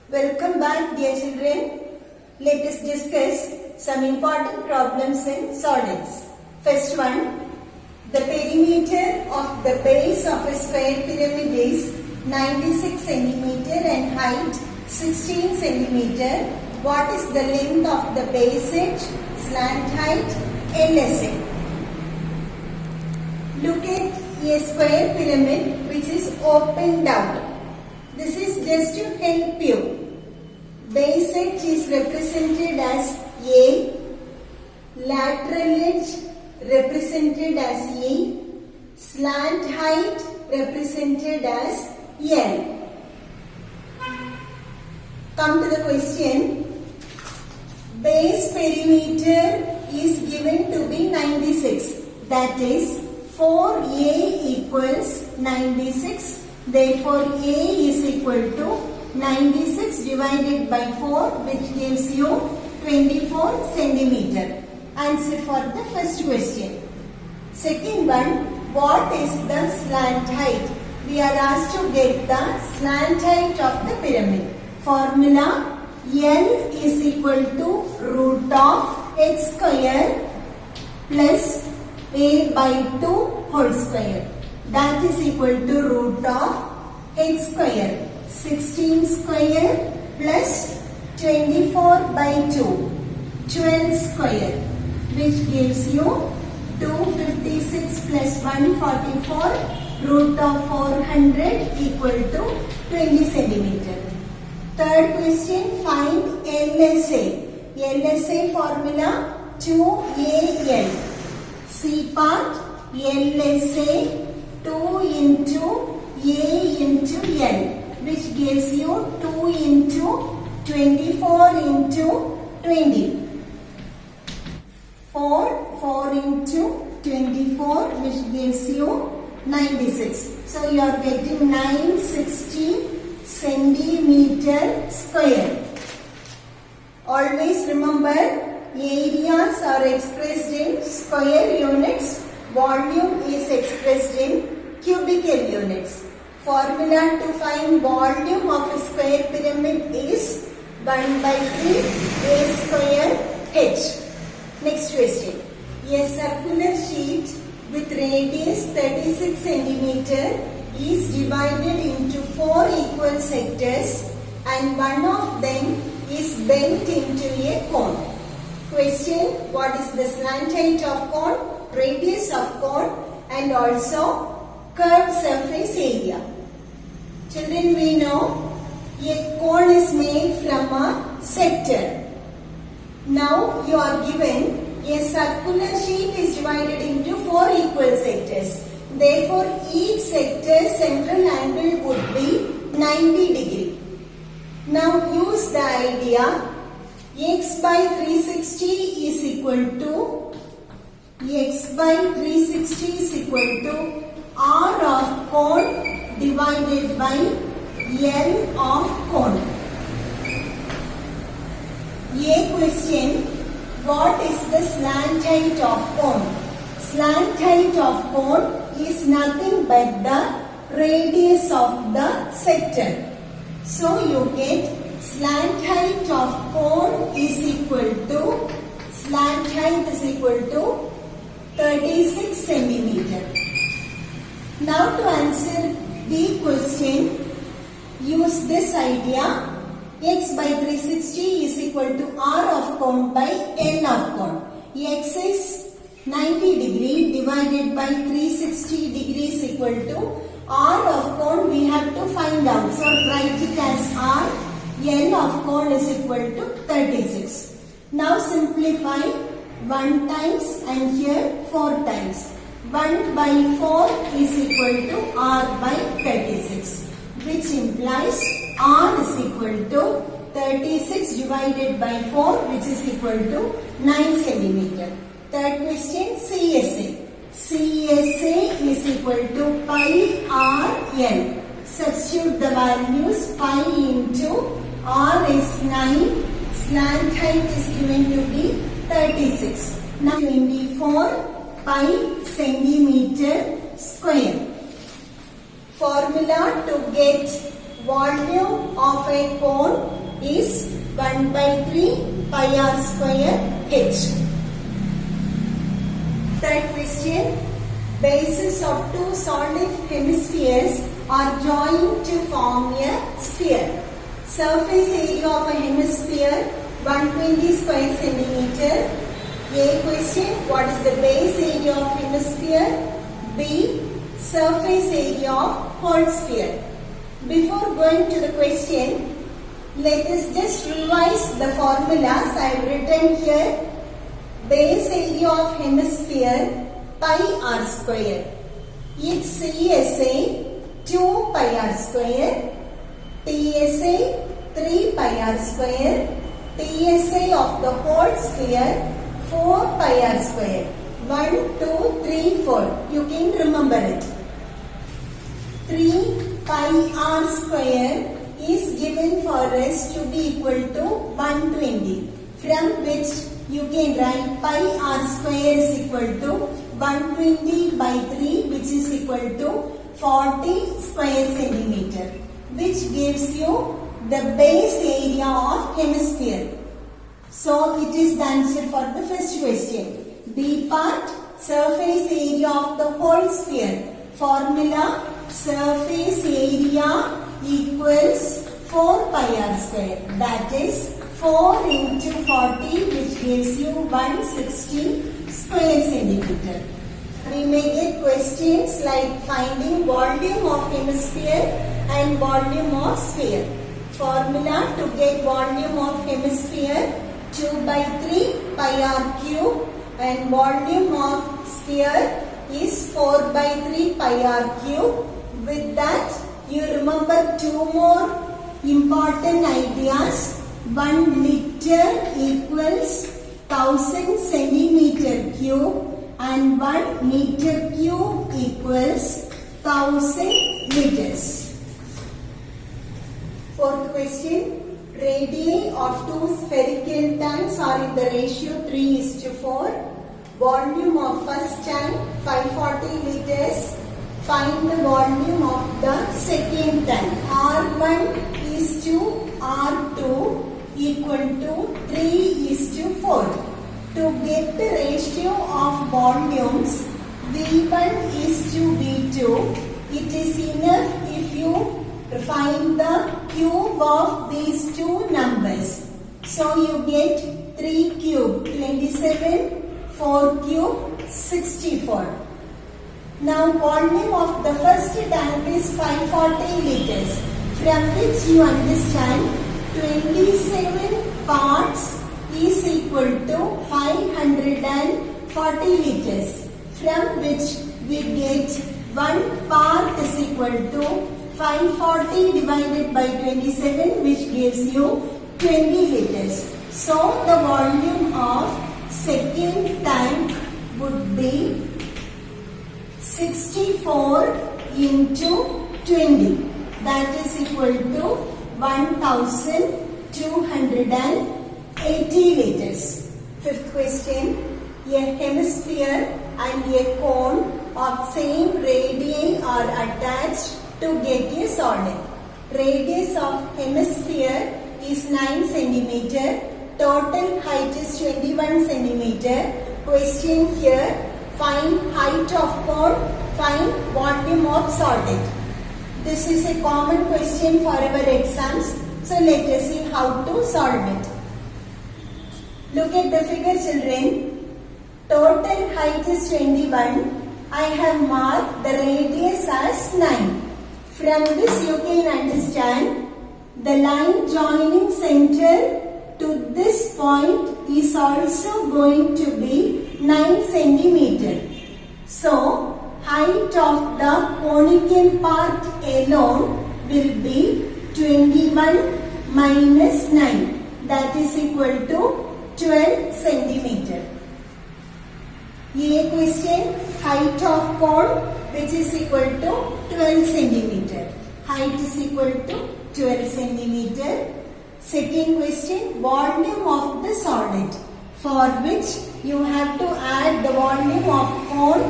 Welcome back, dear children. Let us discuss some important problems in solids. First one, the perimeter of the base of a square pyramid is 96 centimeter and height 16 centimeter. What is the length of the base edge, slant height, LSA? Look at a square pyramid which is opened out. This is just to help you. Base edge is represented as A, lateral edge represented as E, slant height represented as L. Come to the question. Base perimeter is given to be 96. That is 4A equals 96. Therefore, A is equal to 96 divided by 4, which gives you 24 centimeter. Answer for the first question. Second one, what is the slant height? We are asked to get the slant height of the pyramid. Formula, L is equal to root of x square plus a by 2 whole square. That is equal to root of x square. 16 square plus 24 by 2, 12 square, which gives you 256 plus 144, root of 400 equal to 20 centimeter. Third question, find LSA. LSA formula 2AL. C part, LSA 2 into A into L, which gives you 2 into 24 into 20. 4 into 24, which gives you 96. So you are getting 960 centimeter square. Always remember, areas are expressed in square units, volume is expressed in cubical units. Formula to find volume of a square pyramid is 1 by 3 A square H. Next question. A circular sheet with radius 36 centimeter is divided into 4 equal sectors and one of them is bent into a cone. Question, what is the slant height of cone, radius of cone, and also curved surface area? Children, we know a cone is made from a sector. Now you are given a circular sheet is divided into 4 equal sectors. Therefore, each sector's central angle would be 90 degree. Now use the idea x by 360 is equal to r of cone divided by L of cone. A question, what is the slant height of cone? Slant height of cone is nothing but the radius of the sector. So you get slant height of cone is equal to 36 centimeter. Now to answer the question, use this idea. X by 360 is equal to R of cone by L of cone. X is 90 degree divided by 360 degrees equal to R of cone we have to find out. So write it as R. L of cone is equal to 36. Now simplify 1 times and here 4 times. 1 by 4 is equal to R by 36, which implies R is equal to 36 divided by 4, which is equal to 9 centimeter. Third question, CSA. CSA is equal to pi R L. Substitute the values. Pi into R is 9. Slant height is given to be 36. Now 24 pi centimeter square. Formula to get volume of a cone 1 by 3 pi r square h. Third question. Bases of two solid hemispheres are joined to form a sphere. Surface area of a hemisphere 120 square centimeter. A question. What is the base area of hemisphere? B. Surface area of whole sphere. Before going to the question, let us just revise the formulas I have written here. Base area of hemisphere pi r square. Its CSA 2 pi r square. TSA 3 pi r square. TSA of the whole sphere 4 pi r square. 1, 2, 3, 4. You can remember it. 3 pi r square is given for us to be equal to 120. From which you can write pi r square is equal to 120 by 3, which is equal to 40 square centimeter, which gives you the base area of hemisphere. So it is the answer for the first question. B part, surface area of the whole sphere. Formula, surface area equals 4 pi r square. That is 4 into 40, which gives you 160 square centimeter. We may get questions like finding volume of hemisphere and volume of sphere. Formula to get volume of hemisphere 2 by 3 pi r cube and volume of sphere is 4 by 3 pi r cube. With that, you remember two more important ideas. 1 liter equals 1000 centimeter cube and 1 meter cube equals 1000 liters. Fourth question. Radii of two spherical tanks are in the ratio 3:4. Volume of first tank 540 liters. Find the volume of the second tank. R1 is to R2 equal to 3:4. To get the ratio of volumes V1 is to V2, it is enough if you find the cube of these two numbers. So you get 3 cube 27, 4 cube 64. Now volume of the first tank is 540 liters, from which you understand 27 parts is equal to 540 liters, from which we get 1 part is equal to 540 divided by 27, which gives you 20 liters. So the volume of second tank would be 64 into 20. That is equal to 1280 liters. Fifth question. A hemisphere and a cone of same radii are attached to get a solid. Radius of hemisphere is 9 centimeter. Total height is 21 centimeter. Question here. Find height of cone. Find volume of solid. This is a common question for our exams. So let us see how to solve it. Look at the figure, children. Total height is 21. I have marked the radius as 9. From this you can understand the line joining center to this point is also going to be 9 centimeter. So height of the conical part alone will be 21 minus 9. That is equal to 12 centimeter. A question, height of cone which is equal to 12 centimeter. Height is equal to 12 centimeter. Second question, volume of the solid, for which you have to add the volume of cone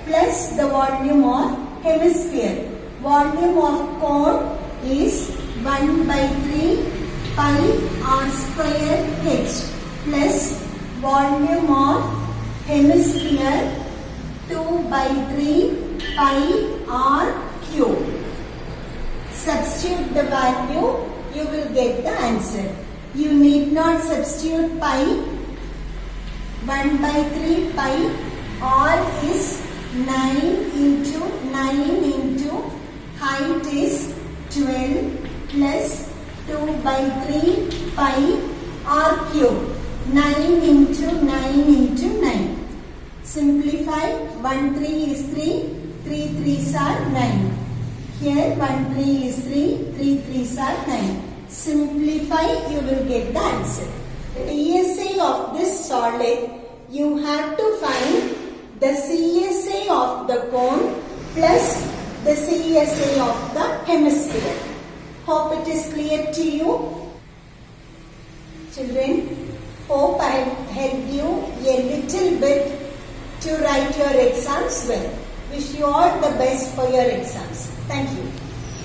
plus the volume of hemisphere. Volume of cone is 1 by 3 pi r square. square h plus volume of hemisphere 2 by 3 pi r cube. Substitute the value, you will get the answer. You need not substitute pi. 1 by 3 pi r is 9 into height is 12 plus 2 by 3 pi r cube. 9 into 9. Simplify. 1 3 is 3. 3 3s are 9. Here 1 3 is 3. 3 3s are 9. Simplify, you will get the answer. PSA of this solid, you have to find the CSA of the cone plus the CSA of the hemisphere. Hope it is clear to you. Children, hope I have helped you a little bit to write your exams well. Wish you all the best for your exams. Thank you.